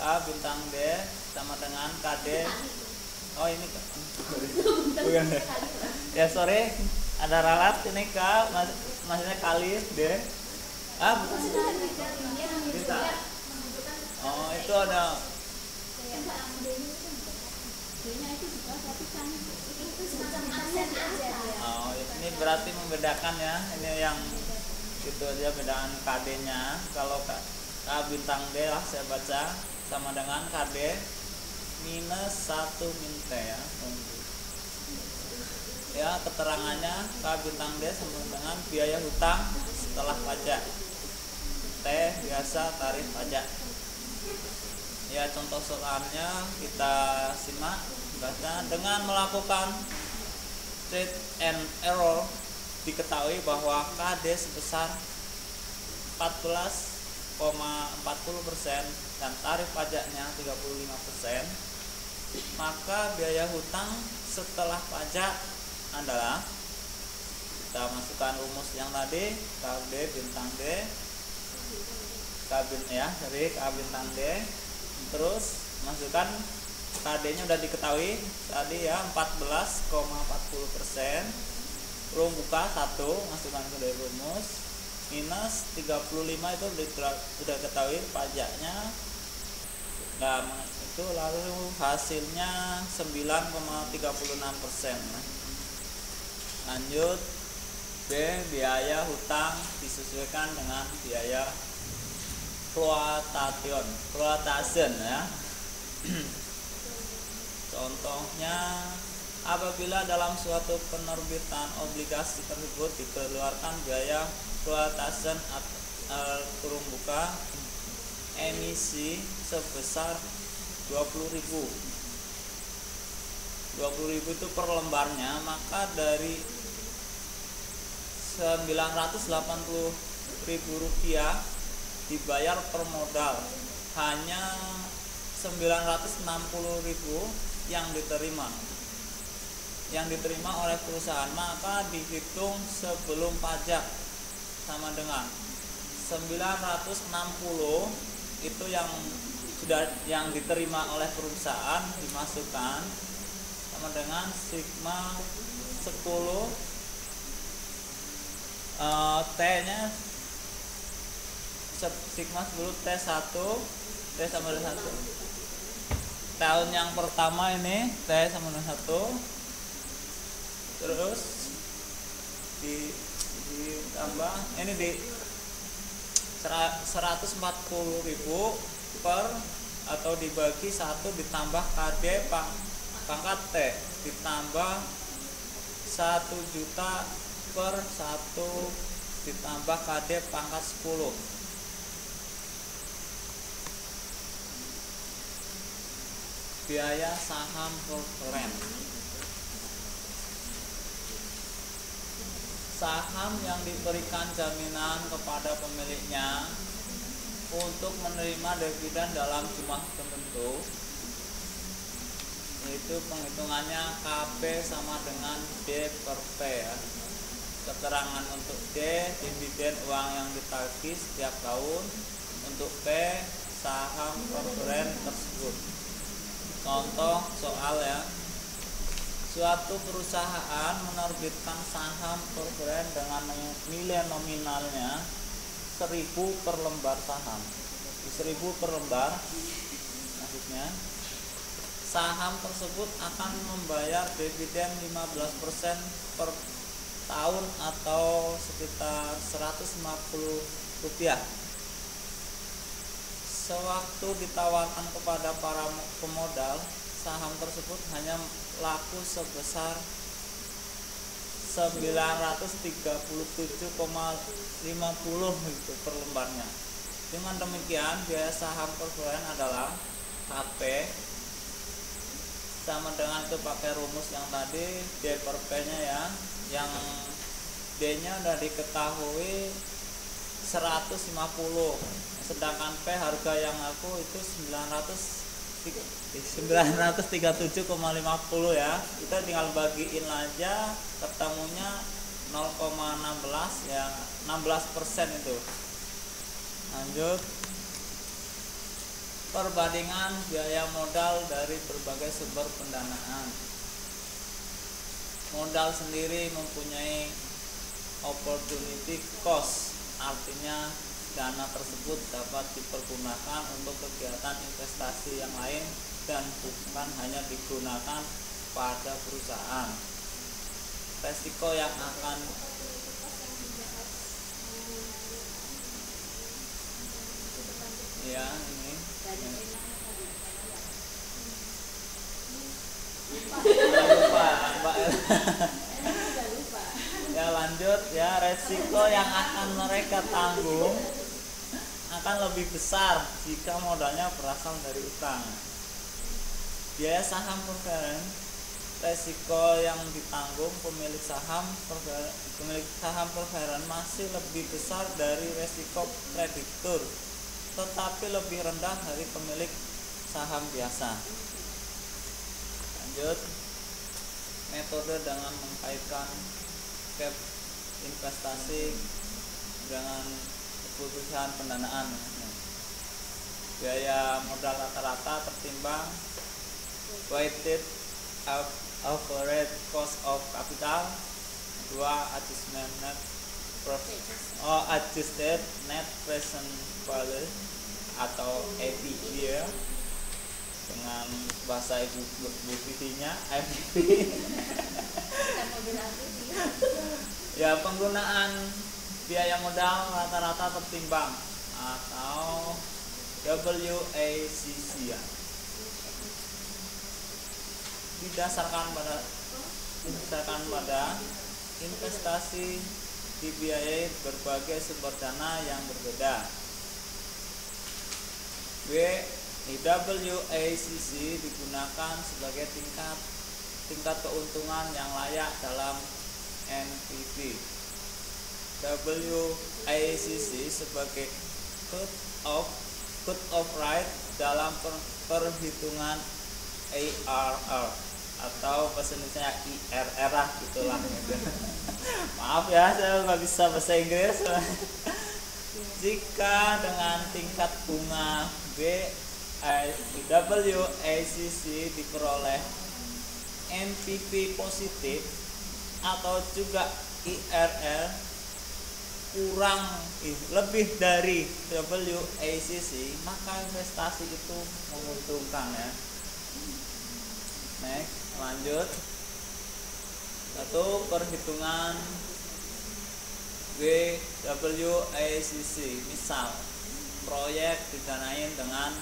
A bintang D sama dengan KD. Oh ini bukan. Ya sorry, ada ralat ini K, maksudnya kali D. Bukan. Bisa. Oh itu ada. Oh ini berarti membedakan ya. Ini yang itu aja bedaan KD-nya. Kalau K bintang D lah saya baca sama dengan KD minus 1 min T ya. Ya keterangannya K bintang D sama dengan biaya hutang setelah pajak. T biasa tarif pajak. Ya contoh soalnya kita simak. Baca dengan melakukan trade and error diketahui bahwa KD sebesar 14,40% dan tarif pajaknya 35%, maka biaya hutang setelah pajak adalah, kita masukkan rumus yang tadi, KD bintang D, dari K bintang D, terus masukkan KD nya udah diketahui tadi ya 14,40%, rum buka 1, masukkan ke dari rumus, minus 35 itu sudah ketahui pajaknya. Nah itu lalu hasilnya 9,36%. Lanjut B, biaya hutang disesuaikan dengan biaya floatation ya. Contohnya, apabila dalam suatu penerbitan obligasi tersebut dikeluarkan biaya floatation kurung buka emisi sebesar 20.000 itu per lembarnya, maka dari 980.000 rupiah dibayar per modal hanya 960.000 yang diterima oleh perusahaan, maka dihitung sebelum pajak sama dengan 960 itu yang diterima oleh perusahaan dimasukkan sama dengan sigma 10 T nya sigma 10 T1 T sama dengan 1. Tahun yang pertama ini T sama dengan 1, terus ditambah ini di 140.000 per atau dibagi 1 ditambah KD pangkat T ditambah 1 juta per 1 ditambah KD pangkat 10. Biaya saham korporat. Saham yang diberikan jaminan kepada pemiliknya untuk menerima dividen dalam jumlah tertentu, yaitu penghitungannya KP sama dengan D per P ya. Keterangan untuk D, dividen uang yang ditagih setiap tahun, untuk P, saham korporat tersebut. Contoh soal ya, suatu perusahaan menerbitkan saham korporat dengan nilai nominalnya 1.000 per lembar saham. 1.000 per lembar, maksudnya saham tersebut akan membayar dividen 15% per tahun atau sekitar 150 rupiah. Sewaktu ditawarkan kepada para pemodal, saham tersebut hanya laku sebesar 937,50 gitu per lembarnya. Dengan demikian, biaya saham korporat adalah KP sama dengan itu pakai rumus yang tadi D per P nya ya, yang D nya udah diketahui 150, sedangkan P harga yang aku itu 937,50 ya. Kita tinggal bagiin aja, ketemunya 0,16 ya, 16% itu. Lanjut perbandingan biaya modal dari berbagai sumber pendanaan. Modal sendiri mempunyai opportunity cost, artinya dana tersebut dapat dipergunakan untuk kegiatan investasi yang lain dan bukan hanya digunakan pada perusahaan. Resiko yang akan ya ini lupa Mbak. Ya lanjut ya, resiko yang akan mereka tanggung akan lebih besar jika modalnya berasal dari utang. Biaya saham preference, resiko yang ditanggung pemilik saham preference masih lebih besar dari resiko kreditur, tetapi lebih rendah dari pemilik saham biasa. Lanjut, metode dengan mengkaitkan cap investasi dengan keputusan pendanaan. Biaya modal rata-rata tertimbang weighted average cost of capital. Kedua, adjusted net present value atau APV dengan bahasa ibu Vivinya APV. Ya, penggunaan biaya modal rata-rata tertimbang atau WACC ya. Didasarkan pada investasi dibiayai berbagai sumber dana yang berbeda. WACC digunakan sebagai tingkat keuntungan yang layak dalam NPV. WACC sebagai cut off rate dalam perhitungan ARR atau bahasa Indonesia IRR lah gitulah. Maaf ya, saya nggak bisa bahasa Inggris. Jika dengan tingkat bunga WACC diperoleh NPV positif atau juga IRR kurang lebih dari WACC, maka investasi itu menguntungkan ya. Next, lanjut. Satu, perhitungan WACC. Misal, proyek didanain dengan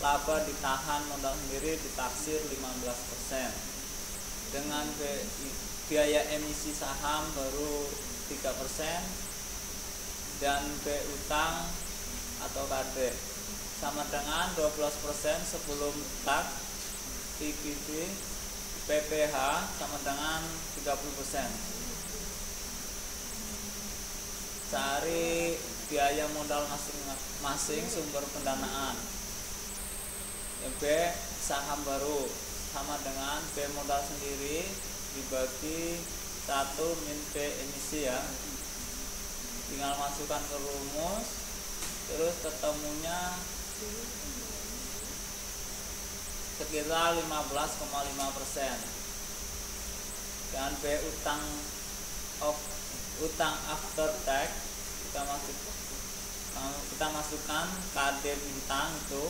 laba ditahan modal sendiri ditaksir 15%. Dengan biaya emisi saham baru 3% dan utang atau KD sama dengan 12% sebelum tax. PPH sama dengan 30%. Cari biaya modal masing-masing sumber pendanaan. B saham baru sama dengan B modal sendiri dibagi 1 min B emisi ya. Tinggal masukkan ke rumus, terus ketemunya sekitar 15,5%. Dan B utang after tax kita masukkan KD bintang itu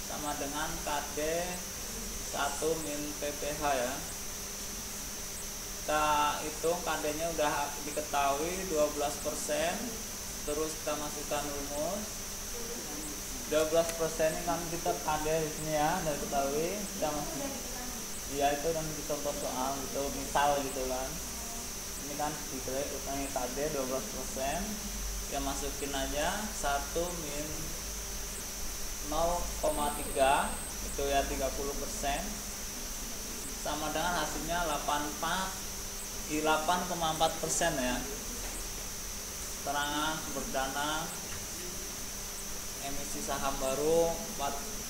sama dengan KD 1 min PPH ya. Kita hitung KD nya udah diketahui 12%, terus kita masukkan rumus 12% ini kan kita KD di sini ya, udah diketahui. Kita masuk ya itu kan di contoh soal gitu, misal gitu kan. Ini kan dikira utangnya KD 12%, ya masukin aja 1 min 0,3 itu ya 30%, sama dengan hasilnya 8,4% ya. Keterangan sumber dana emisi saham baru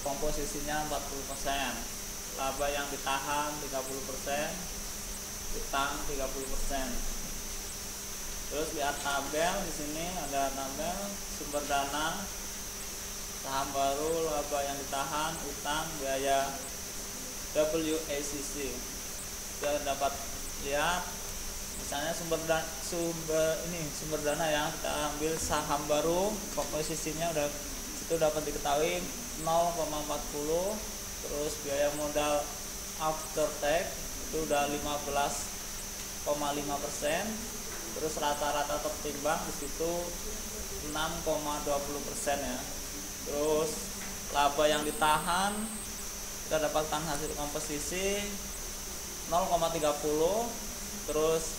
komposisinya 40%, laba yang ditahan 30%, utang 30%. Terus lihat tabel di sini, ada tabel sumber dana saham baru, laba yang ditahan, utang, biaya WACC. Kita dapat lihat misalnya sumber dana ya, kita ambil saham baru, posisinya udah itu dapat diketahui 0,40, terus biaya modal after tax itu udah 15,5%, terus rata-rata tertimbang di situ 6,20% ya. Terus laba yang ditahan kita dapatkan hasil komposisi 0,30, terus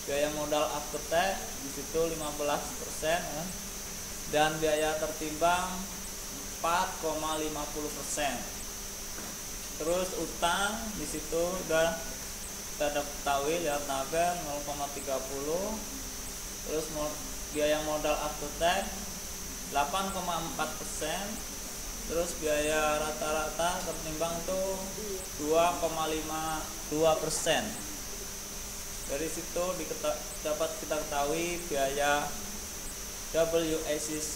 biaya modal after tax di situ 15% ya. Dan biaya tertimbang 4,50%. Terus utang di situ udah kita ketahui, lihat tabel 0,30, terus biaya modal after tax 8,4%, terus biaya rata-rata tertimbang itu 2,52%. Dari situ dapat kita ketahui biaya WACC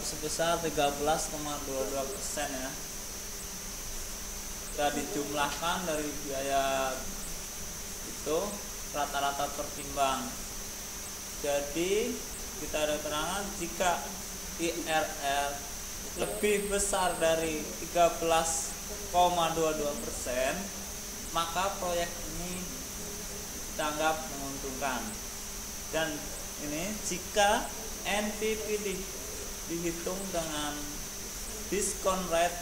sebesar 13,22% ya. Kita dijumlahkan dari biaya itu rata-rata tertimbang. Jadi kita ada keterangan jika IRR lebih besar dari 13,22%, maka proyek ini dianggap menguntungkan. Dan ini jika NPV dihitung dengan diskon rate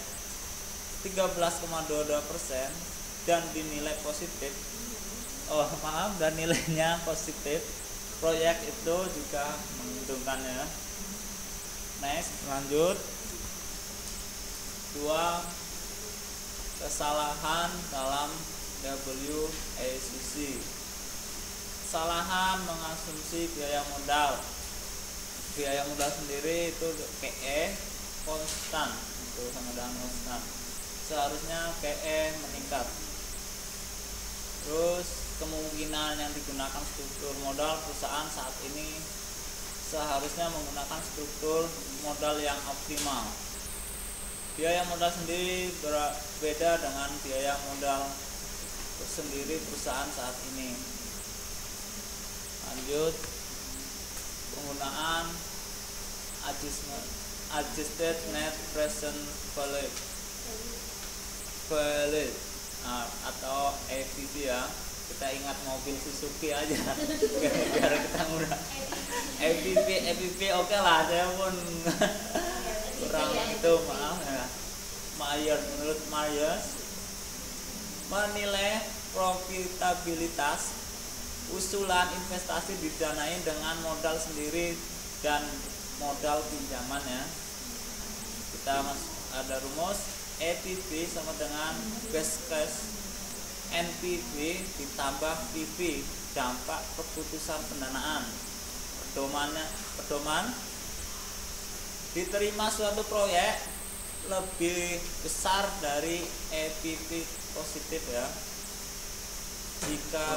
13,22% dan dinilai positif, dan nilainya positif, proyek itu juga menguntungkan ya. Next, lanjut. 2. Kesalahan dalam WACC. Kesalahan mengasumsi biaya modal. Biaya modal sendiri itu PE konstan, itu sama dengan konstan. Seharusnya PE meningkat. Terus kemungkinan yang digunakan struktur modal perusahaan saat ini seharusnya menggunakan struktur modal yang optimal. Biaya modal sendiri berbeda dengan biaya modal sendiri perusahaan saat ini. Lanjut, penggunaan adjusted net present value atau APV ya. Kita ingat mobil Suzuki aja biar kita mudah. APV oke lah, saya pun kurang itu, maaf ya. Menurut Myers, menilai profitabilitas usulan investasi didanai dengan modal sendiri dan modal pinjaman ya. Kita ada rumus APV sama dengan best case NPV ditambah PV, dampak keputusan pendanaan. Pedoman diterima suatu proyek lebih besar dari APV positif ya jika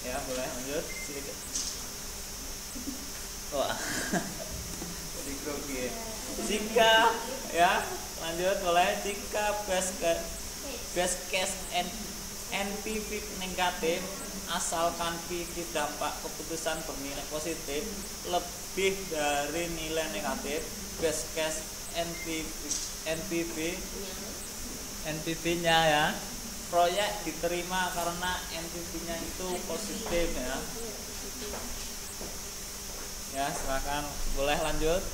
ya boleh lanjut sedikit. Jika ya lanjut boleh, jika best case NPV negatif asalkan PV dampak keputusan bernilai positif lebih dari nilai negatif, best case NPV-nya ya, proyek diterima karena NPV-nya itu positif ya. Ya, silakan boleh lanjut.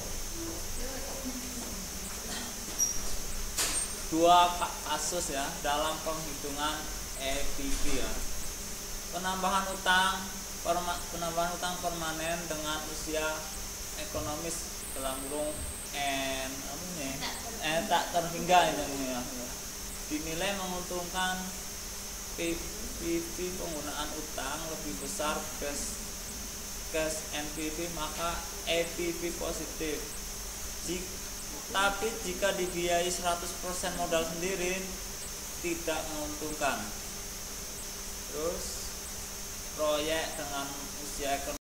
2 kasus ya dalam penghitungan APV ya. Penambahan utang permanen dengan usia ekonomis dalam kurung tak terhingga ini ya. Dinilai menguntungkan. PV penggunaan utang lebih besar best case NPV, maka APV positif. Tapi jika dibiayai 100% modal sendiri tidak menguntungkan. Terus proyek dengan usia ekonomi